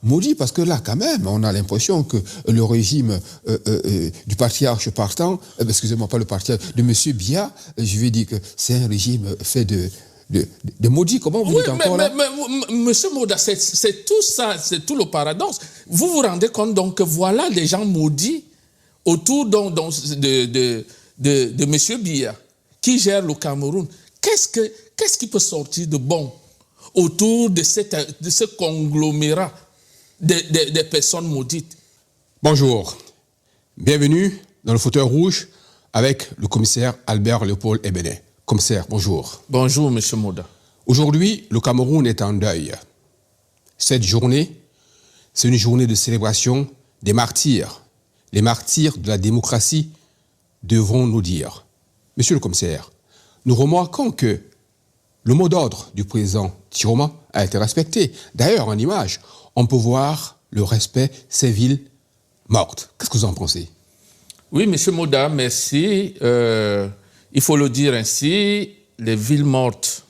Maudit, parce que là, quand même, on a l'impression que le régime du patriarche partant, excusez-moi, pas le patriarche, de M. Biya, je vais dire que c'est un régime fait de maudits. Comment vous dites encore là? Monsieur Moda, c'est tout ça, c'est tout le paradoxe. Vous vous rendez compte donc que voilà des gens maudits autour de M. Biya qui gère le Cameroun. Qu'est-ce qui peut sortir de bon autour de ce conglomérat des personnes maudites? Bonjour, bienvenue dans le fauteuil rouge avec le commissaire Albert Léopold Ebenet. Commissaire, bonjour. Bonjour, monsieur Moda. Aujourd'hui, le Cameroun est en deuil. Cette journée, c'est une journée de célébration des martyrs. Les martyrs de la démocratie devront nous dire. Monsieur le commissaire, nous remarquons que le mot d'ordre du président Tchiroma a été respecté. D'ailleurs, en image, on peut voir le respect ces villes mortes. Qu'est-ce que vous en pensez? Oui, monsieur Moda, merci. Il faut le dire ainsi, les villes mortes,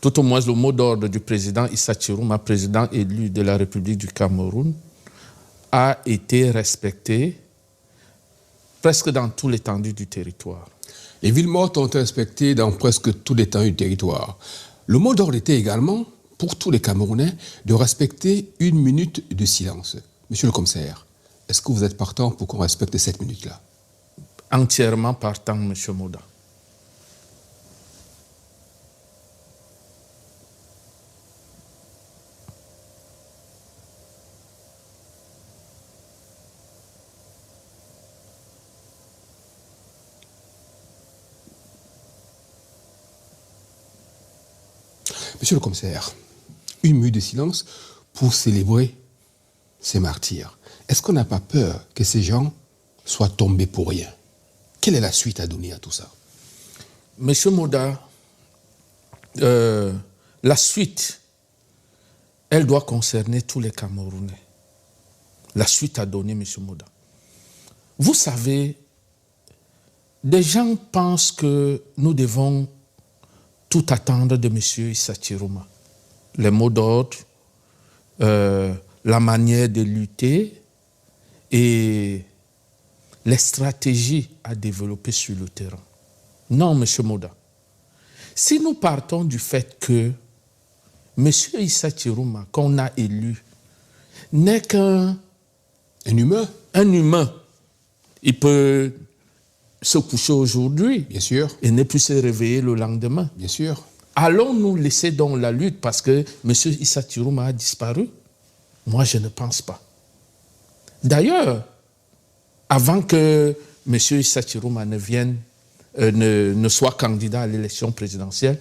tout au moins le mot d'ordre du président Issa Tchiroma, président élu de la République du Cameroun, a été respecté presque dans toute l'étendue du territoire. Les villes mortes ont été respectées dans presque tout l'étendue du territoire. Le mot d'ordre était également, pour tous les Camerounais, de respecter 1 minute de silence. Monsieur le commissaire, est-ce que vous êtes partant pour qu'on respecte cette minute-là? Entièrement partant, monsieur Moda. Monsieur le commissaire, 1 minute de silence pour célébrer ces martyrs. Est-ce qu'on n'a pas peur que ces gens soient tombés pour rien? Quelle est la suite à donner à tout ça? Monsieur Moda, la suite, elle doit concerner tous les Camerounais. La suite à donner, monsieur Moda. Vous savez, des gens pensent que nous devons tout attendre de M. Issa Tchiroma. Les mots d'ordre, la manière de lutter et les stratégies à développer sur le terrain. Non, M. Moda. Si nous partons du fait que M. Issa Tchiroma, qu'on a élu, n'est qu'un humain. Un humain. Il peut se coucher aujourd'hui, bien sûr, et ne plus se réveiller le lendemain. Bien sûr. Allons-nous laisser donc la lutte parce que M. Issa Tchiroma a disparu? Moi, je ne pense pas. D'ailleurs, avant que M. Issa Tchiroma ne soit candidat à l'élection présidentielle,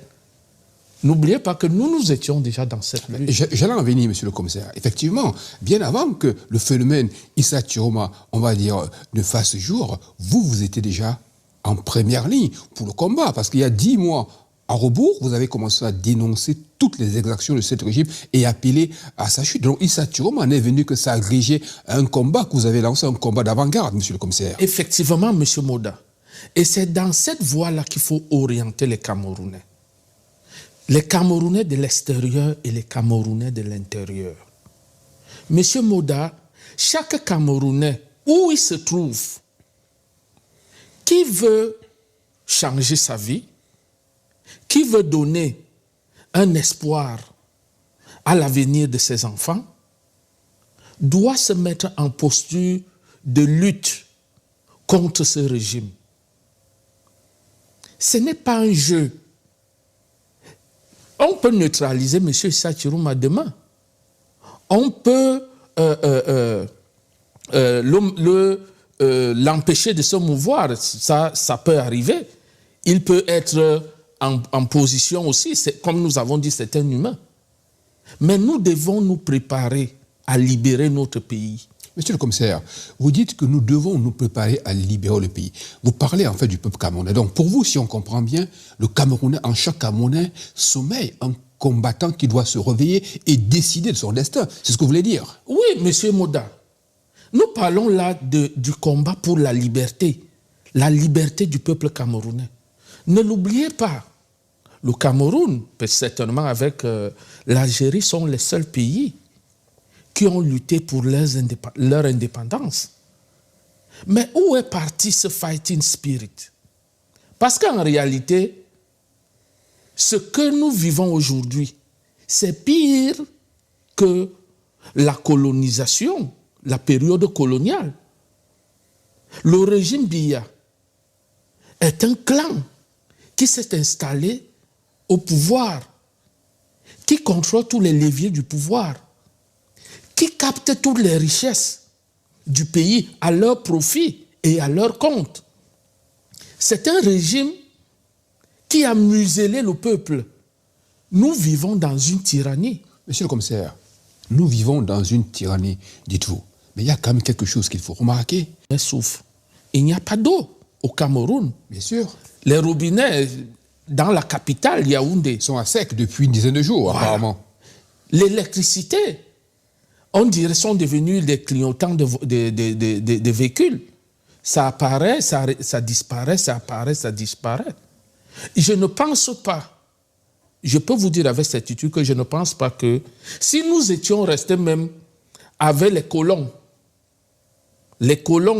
n'oubliez pas que nous étions déjà dans cette lutte. J'allais en venir, monsieur le commissaire. Effectivement, bien avant que le phénomène Issa Tchiroma, on va dire, ne fasse jour, vous étiez déjà en première ligne pour le combat. Parce qu'il y a 10 mois, à rebours, vous avez commencé à dénoncer toutes les exactions de ce régime et appeler à sa chute. Donc Issa Tchiroma n'est venu que s'agréger à un combat que vous avez lancé, un combat d'avant-garde, monsieur le commissaire. Effectivement, monsieur Moda. Et c'est dans cette voie-là qu'il faut orienter les Camerounais. Les Camerounais de l'extérieur et les Camerounais de l'intérieur. Monsieur Moda, chaque Camerounais, où il se trouve, qui veut changer sa vie, qui veut donner un espoir à l'avenir de ses enfants, doit se mettre en posture de lutte contre ce régime. Ce n'est pas un jeu. On peut neutraliser M. Issa Tchiroma demain. On peut l'empêcher de se mouvoir. Ça peut arriver. Il peut être en position aussi. Comme nous avons dit, c'est un humain. Mais nous devons nous préparer à libérer notre pays. Monsieur le commissaire, vous dites que nous devons nous préparer à libérer le pays. Vous parlez en fait du peuple camerounais. Donc pour vous, si on comprend bien, le Camerounais, en chaque Camerounais, sommeille un combattant qui doit se réveiller et décider de son destin. C'est ce que vous voulez dire? Oui, monsieur Moda. Nous parlons là du combat pour la liberté du peuple camerounais. Ne l'oubliez pas, le Cameroun, certainement avec l'Algérie, sont les seuls pays qui ont lutté pour leur indépendance. Mais où est parti ce fighting spirit? Parce qu'en réalité, ce que nous vivons aujourd'hui, c'est pire que la colonisation, la période coloniale. Le régime Biya est un clan qui s'est installé au pouvoir, qui contrôle tous les leviers du pouvoir, qui capte toutes les richesses du pays à leur profit et à leur compte. C'est un régime qui a muselé le peuple. Nous vivons dans une tyrannie. Monsieur le commissaire, nous vivons dans une tyrannie, dites-vous. Mais il y a quand même quelque chose qu'il faut remarquer. Mais souffle. Il n'y a pas d'eau au Cameroun. Bien sûr. Les robinets dans la capitale, Yaoundé, sont à sec depuis une dizaine de jours, voilà. Apparemment. L'électricité, on dirait, sont devenus les clignotants de véhicules. Ça apparaît, ça disparaît, ça apparaît, ça disparaît. Je ne pense pas, je peux vous dire avec certitude que je ne pense pas que si nous étions restés même avec les colons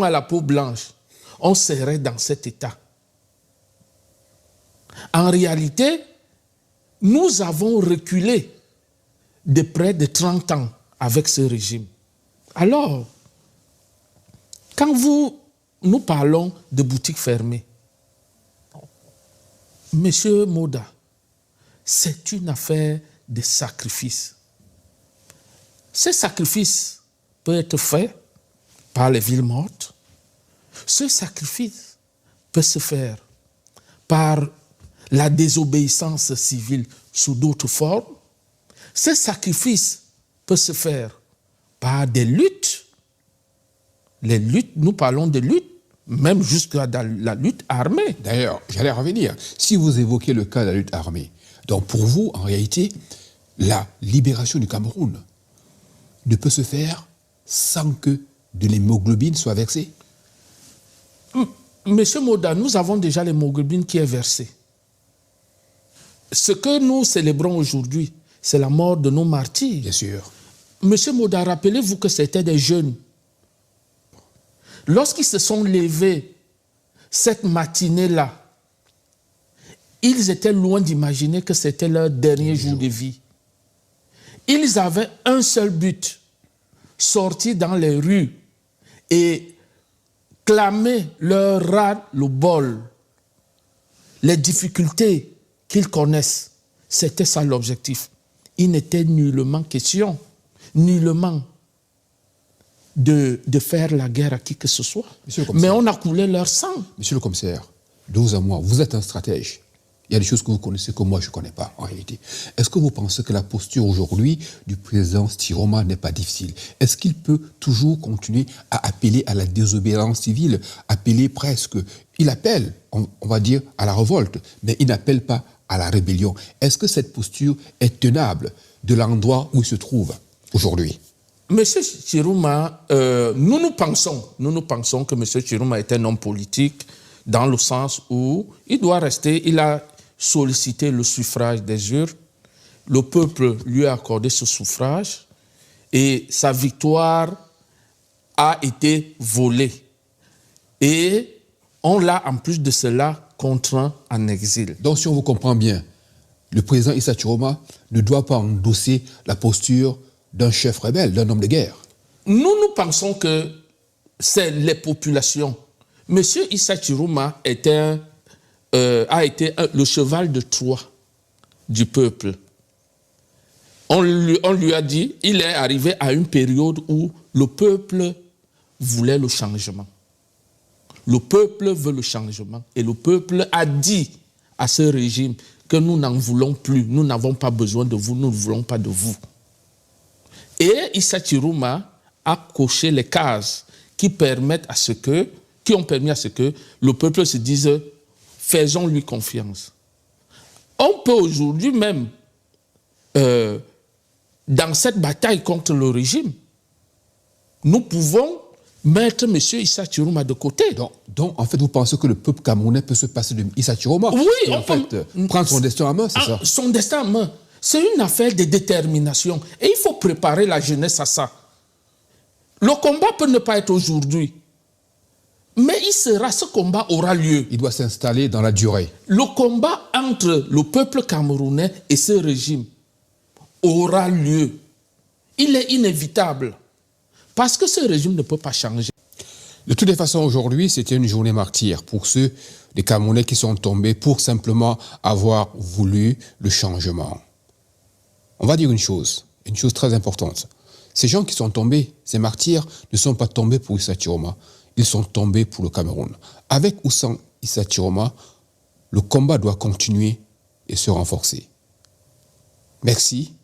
à la peau blanche, on serait dans cet état. En réalité, nous avons reculé de près de 30 ans avec ce régime. Alors, quand nous parlons de boutiques fermées, Monsieur Moda, c'est une affaire de sacrifice. Ce sacrifice peut être fait par les villes mortes. Ce sacrifice peut se faire par la désobéissance civile sous d'autres formes. Ce sacrifice peut se faire par des luttes. Les luttes, nous parlons de luttes, même jusqu'à la lutte armée. D'ailleurs, j'allais revenir. Si vous évoquez le cas de la lutte armée, donc pour vous, en réalité, la libération du Cameroun ne peut se faire sans que de l'hémoglobine soit versée? Monsieur Moda, nous avons déjà l'hémoglobine qui est versée. Ce que nous célébrons aujourd'hui, c'est la mort de nos martyrs. Bien sûr. Monsieur Moda, rappelez-vous que c'était des jeunes. Lorsqu'ils se sont levés cette matinée-là, ils étaient loin d'imaginer que c'était leur dernier jour de vie. Ils avaient un seul but, sortir dans les rues et clamer leur ras-le-bol, les difficultés qu'ils connaissent. C'était ça l'objectif. Il n'était nullement question, nullement de faire la guerre à qui que ce soit. Mais on a coulé leur sang. Monsieur le commissaire, de vous à moi, vous êtes un stratège. Il y a des choses que vous connaissez que moi je ne connais pas en réalité. Est-ce que vous pensez que la posture aujourd'hui du président Stiroma n'est pas difficile? Est-ce qu'il peut toujours continuer à appeler à la désobéissance civile, appeler presque, il appelle, on va dire, à la révolte, mais il n'appelle pas à la rébellion? Est-ce que cette posture est tenable de l'endroit où il se trouve aujourd'hui? Monsieur Chiruma, nous pensons que Monsieur Chiruma est un homme politique dans le sens où il doit rester, il a sollicité le suffrage des urnes, le peuple lui a accordé ce suffrage et sa victoire a été volée. Et on l'a en plus de cela contraint en exil. Donc si on vous comprend bien, le président Issa Chiroma ne doit pas endosser la posture d'un chef rebelle, d'un homme de guerre. Nous pensons que c'est les populations. Monsieur Issa Chiroma a été le cheval de Troie du peuple. On lui a dit, il est arrivé à une période où le peuple voulait le changement. Le peuple veut le changement. Et le peuple a dit à ce régime que nous n'en voulons plus, nous n'avons pas besoin de vous, nous ne voulons pas de vous. Et Issa Chiroma a coché les cases qui ont permis à ce que le peuple se dise faisons-lui confiance. On peut aujourd'hui même, dans cette bataille contre le régime, nous pouvons mettre M. Issa Chiroma de côté. Donc, en fait, vous pensez que le peuple camerounais peut se passer de Issa Chiroma? Oui. Et en fait, prendre son destin en main, c'est ça? Son destin en main. C'est une affaire de détermination. Et il faut préparer la jeunesse à ça. Le combat peut ne pas être aujourd'hui, mais ce combat aura lieu. Il doit s'installer dans la durée. Le combat entre le peuple camerounais et ce régime aura lieu. Il est inévitable, parce que ce régime ne peut pas changer. De toutes les façons, aujourd'hui, c'était une journée martyre pour ceux des Camerounais qui sont tombés pour simplement avoir voulu le changement. On va dire une chose très importante. Ces gens qui sont tombés, ces martyrs, ne sont pas tombés pour Issa Chiroma, ils sont tombés pour le Cameroun. Avec ou sans Issa Chiroma, le combat doit continuer et se renforcer. Merci.